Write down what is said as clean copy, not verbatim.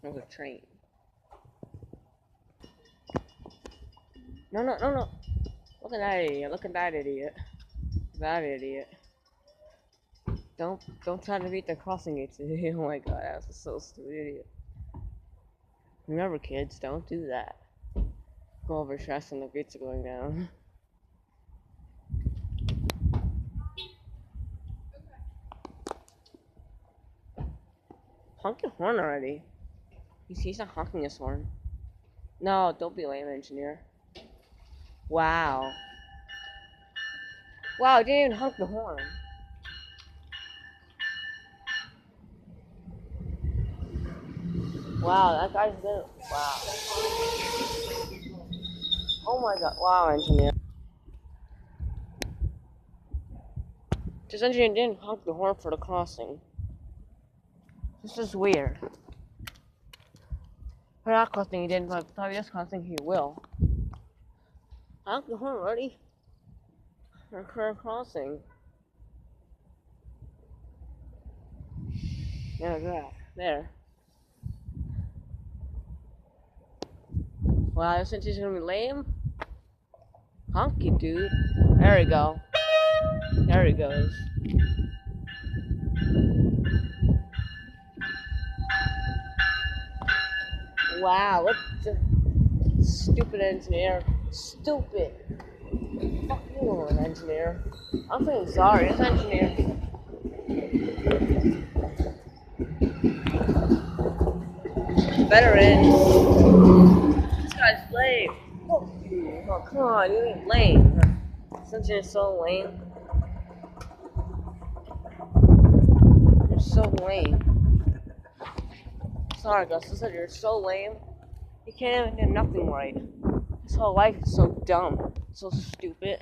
There's a train. No, no, no, no. Look at that idiot. Look at that idiot. That idiot. Don't try to beat the crossing gates. Oh my god, that's so stupid, idiot. Remember, kids, don't do that. Go over stress and the gates are going down. Honk your horn already. He's not honking his horn. No, don't be lame, engineer. Wow. Wow, I didn't even honk the horn. Wow, that guy's good. Wow. Oh my god. Wow, engineer. This engineer didn't honk the horn for the crossing. This is weird. For that crossing he didn't, but probably this crossing he will. Honk the horn already. For current crossing. Yeah, there. Wow, since he's gonna be lame. Honky dude. There we go. There he goes. Wow, what the stupid engineer. Stupid. Fuck you, an engineer. I'm feeling sorry, this engineer. Better in. This guy's lame. Fuck you. Oh, come on, you ain't lame. This engineer's so lame. You're so lame. Sorry, Gus, I said you're so lame. You can't even do nothing right. This whole life is so dumb, so stupid.